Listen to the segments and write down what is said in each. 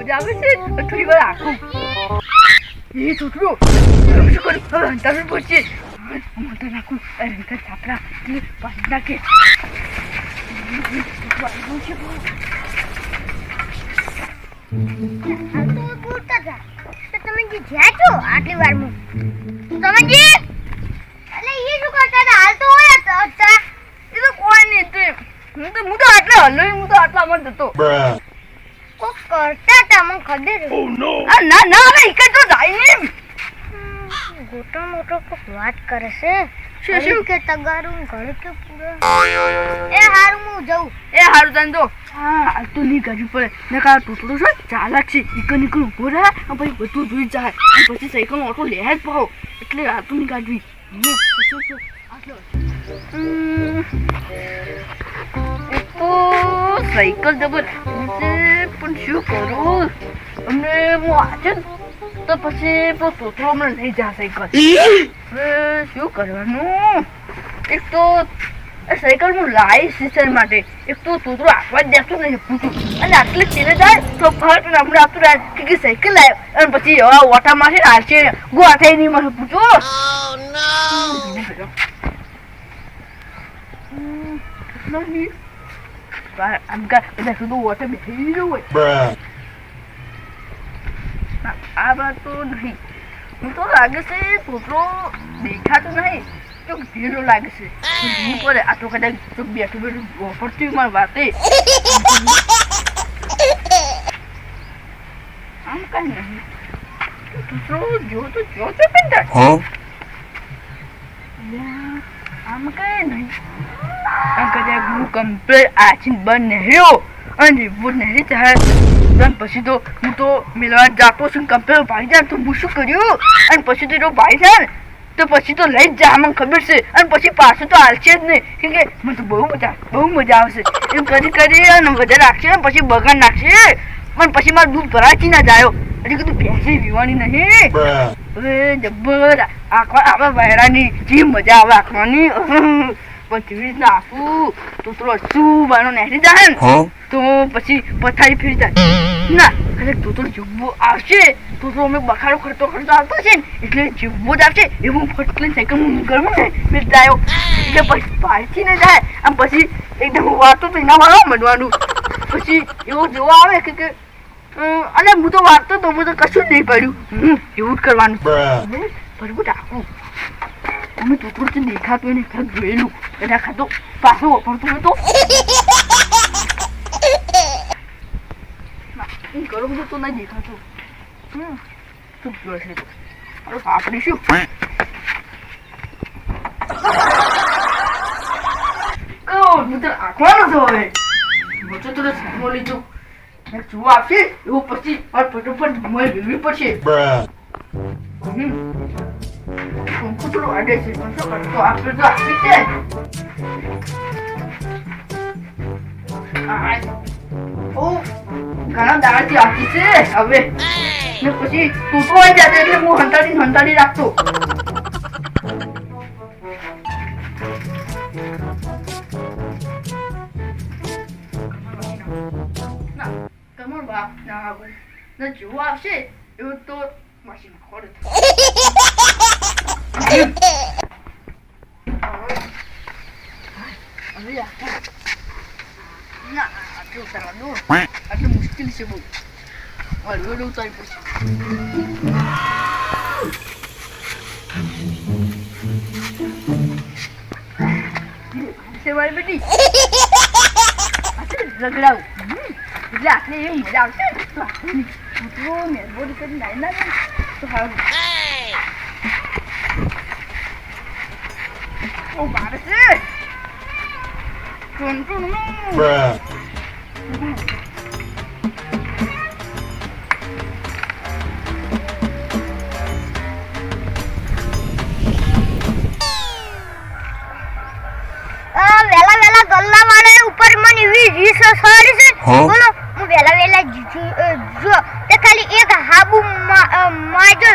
મજા આવે છે થોડી વાર આખું એ છોકરો શું કરું હવે અંતર પહોંચીએ મોટા નાખું અંકલ સાપડા એટલે પાછી નાખે તમે જે જ્યાં છો આટલી વારમાં તમે જે એટલે એ શું કરતા હતા હાલ તો હોય હતા એ તો કોઈ નહીં હું તો આટલા હલ્લો હું તો આટલા મત હતો કોક કરતા હતા મને ખબર ના ના ના એક તો જાય નહીં મોટો મોટો કોક વાત કરે છે શું કે તગારું ઘર કે પૂરા એ હારું હું જાઉં એ હારું તને તો હા તો નહીં કરવી પડે ને કા ટૂટડું છે ચાલાક છે નીકળ ઉભો રહે અને પછી બધું જોઈ જાય અને પછી સાયકલનો ઓટો લે જ પાવ એટલે આ તો નહીં કાઢવી તો સાયકલ જબર પણ શું કરું અમને હું આજે તો પછી તોતરો હમણાં લઈ જા સાયકલ શું કરવાનું એક તો સાયકલ હું લાવી સિસ્ટર માટે એક તો તોતરો આપવા જ દેતો નહીં પૂછું અને આટલે તેને જાય તો ફટ હમણાં આપતું રહે કે સાયકલ લાવ્યો અને પછી એવા ઓઠામાં છે હાલશે ગોઠાઈ નહીં મને પૂછો આમ કા બધા સુધી ઓઠે બેસી ગયો હોય આ વાત તો નહીં હું તો લાગે છે તોતરો દેખાતો નહીં તો ભીડો લાગે છે હું પડે આ તો કદાચ તો બેઠું વાપરતી મારી વાતે આમ કઈ નહીં તોતરો જો પિંડા આમ કઈ નહીં કદાચ હું કમ્પ્લેટ આછી બંધ નહેર્યો અને રીપોર્ટ નહેરી થાય પછી તો હું તો મેળવા જાતો છું કમ્પ્લેટ ભાઈ જાય તો હું શું કર્યું અને પછી તો ભાઈ જાય ને તો પછી તો લઈ જ જા મને ખબર છે અને પછી પાછું તો હાલશે જ નહીં કેમ કે મને તો બહુ મજા આવશે એમ કરી અને વધારે રાખશે ને પછી બગાડ નાખશે પણ પછી મારું દૂધ ભરાચી ના જાય હજી કીધું ભેંસી પીવાની નહીં હવે જબ્બર આપણા વહેરાની જે મજા આવે આંખવાની પણ કેવી રીતના આપું તો શું બાનો નહેરી જાય ને તો પછી પથારી ફેરી જાય ના અરે તો જીવવો આવશે તો અમે બખાડો કરતો આવતો છે ને એટલે જીવવો જ આવશે એવું ફટલે સાયકલ હું નીકળવું ને મેં જાય એટલે પછી પાછી ને જાય આમ પછી એકદમ વાતો તો એના વાળા મળવાનું પછી એવું જોવા આવે કે અને હું તો વાંચતો તો હું તો કશું જ નહીં પડ્યું એવું જ કરવાનું બરોબર રાખવું અમે તો થોડું દેખાતું એને ખર જોયેલું એના ખાતો પાછો વાપરતું હતો કરો બધું તો નહીં દેખાતું શું જોશે તો આપણે શું હું તો આંખવાનો છો હવે વચ્ચે તો સામો લીધું જોવા આપશે એવું પછી ફટોફટ મેળવી પડશે કૂતરું આડે છે પણ શું કરતો આપણે તો આપી છે ઘણા દાડાથી આપી છે હવે ને પછી તૂટો આવી જાય એટલે હું હંતાડી રાખતો કમર બાપ ના આવે ને જોવા આવશે એવું તો મશીન ખોડે આટલું મુશ્કેલ છે બહુ હળવેલું ઉતારી પડશે મારી બેટી રગડાવું એટલે આટલે એવી મજા આવશે તો મહેરબાની કરી નાઈ ના તો સારું ઓ બારે છે વેલા ગલ્લા વાળે ઉપર મને એવી રીસ સારી છે બોલો હું વેલા જો તે ખાલી એક હાબુ માજો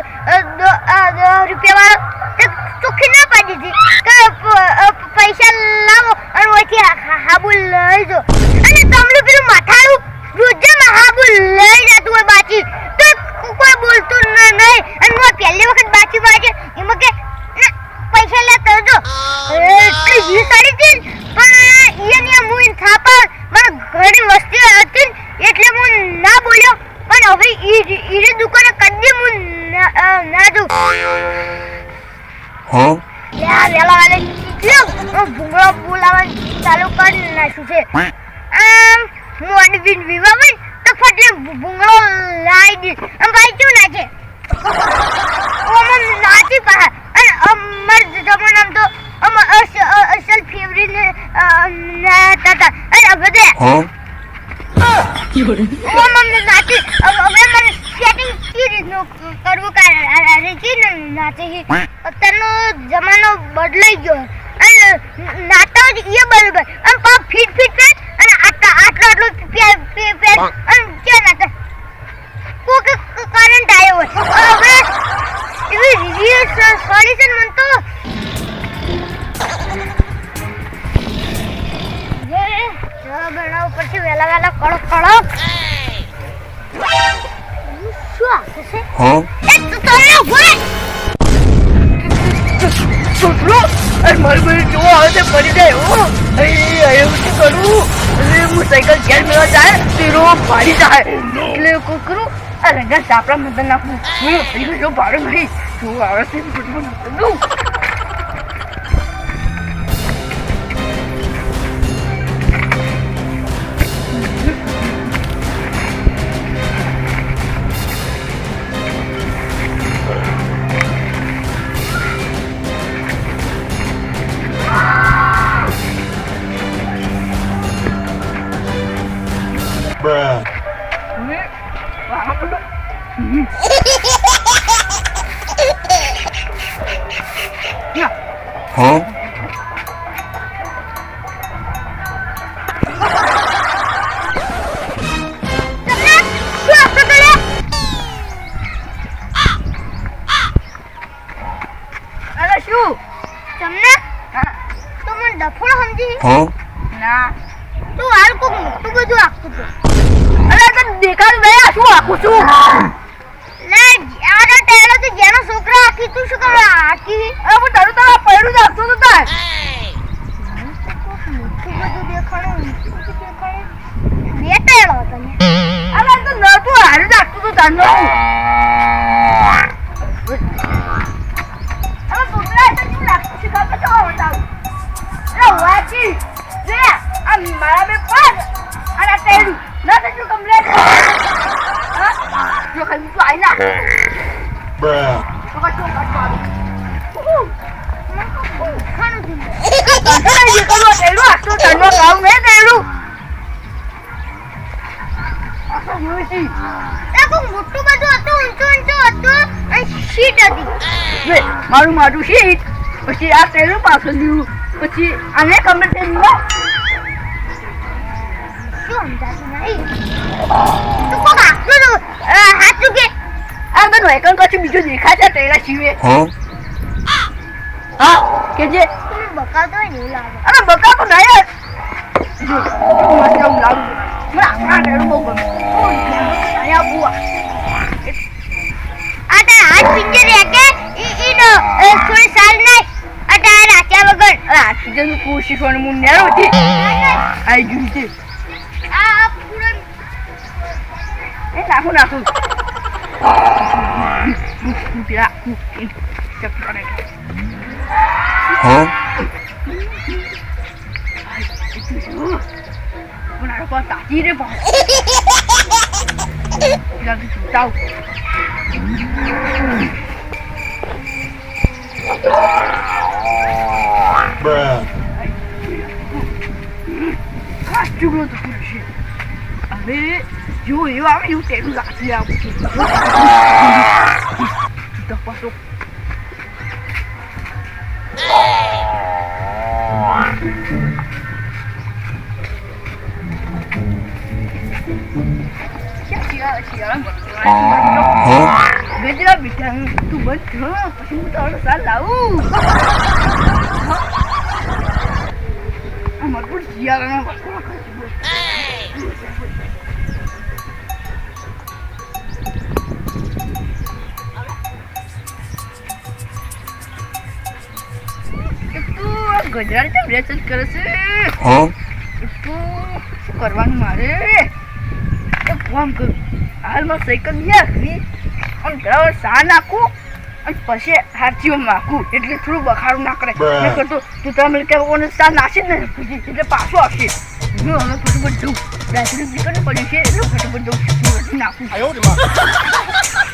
રૂપિયા વાળો તે ચોખ્ખી ના પાડી દીધી કે પૈસા લાવો અને ઓથી હાબુ લઈ જો અને તમલું પેલું માથાળું રોજમાં હાબુ લઈ જતું હોય બાકી યાર વેલા વાલે કીધું ભૂંગળો બોલાવવાનું ચાલુ કરી નાખ્યું છે મોડી બિન વિવાહ હોય તો ફટલે ભૂંગળો લાવી દી ભાઈ શું નાખે નાચી પા અને અમર જમાનામાં તો અસલ ફેવરિટ નાતા અને બધે નાચી હવે મને સેટિંગ કેવી રીતનું કરવું નાચે અત્યારનો જમાનો બદલાઈ ગયો અને નાતા એ બરોબર આમ પા ફીટ પેટ અને આટલો પેટ અને ક્યાં નાતા કોક કરંટ આવ્યો હોય હવે એવી રીલ સોલ્યુશન મન તો જે બનાવ પછી વેલા કડક શું છે એ તો તને હોય છોકરો અરે મારું જોવા આવે છે પડી જાય હો એવું શું કરું હું સાયકલ ઘેર મેળવા જાય તેરો ભાડી જાય એટલે કોઈ કરું આ રંગા ચાપડા મતલબ નાખું હું જો ભાડું નહીં શું આવે છે ના તું હાલ કોક મોટું બધું આખું છે અરે તને દેખાડું ગયા શું આખું છું લે આનો ટેલો તો જેનો છોકરો આખી તું શું કરવા આખી અરે હું તારું પડ્યું જ આપતો તો તાર મોટું બધું દેખાડું બે ટેલો તને અરે તો નતું હારું જ આપતું તો તાર નું અરે છોકરા તો શું લાગતું છે ખબર તો બતાવું અરે વાચી જે આ મારા બે પાડ અને ટેડું ના તો શું કમ્પ્લેટ જો ખાલી તું આઈ ના તો કાટો ખાનું છે જે કરો ટેડું આ તો તનો કામ મે ટેડું આ યુસી એ કોક મોટું બધું હતું ઊંચું હતું અને શીટ હતી વે મારું શીટ પછી આ ટેડું પાછળ લીધું પછી આને કમ્પ્લેટ થઈ ગયો શું સમજાતું નહીં તું કોક આખું હાથ ચૂકે આ બધું એકન કશું બીજું દેખાય છે ટેડા સિવે હા કે જે તમે બકાવતો હોય ને એવું લાગે અરે બકા તો ના યાર જો મને આવું લાગુ મને આ ટેડું બહુ ગમે અહીંયા બુઆ આ તારા હાથ પિંજર કે ઈનો થોડી સાલ નહીં આ તારા રાખ્યા વગર આ સીઝન ખુશી સોને મું નેરો છે આઈ ગયું છે આ પૂરણ એ નાખું પેલા ચપ કરે Una cosa tire pa. Mira que chutao. Bruh. Ah, chulo tu pushi. A ver, yo tengo la tía. Kita pasok. Gajah bidang tu betul, pasti betul salah. Amat pun siang. Itu gajah macam biasa kerasa. Itu korban mare. Aku am ke. હાલમાં cycle યાર અને driver સા નાખું અને પછી હાથીઓ માગું એટલે થોડું બખાડું ના કરે નકર તો તું તમે કે ઓને સા નાસી જ નહીં પૂછી એટલે પાછો આવશે હું હવે ફટાફટ જઉં રાત્રે દીકરીને પડ્યું છે એટલે ફટાફટ જઉં નાખું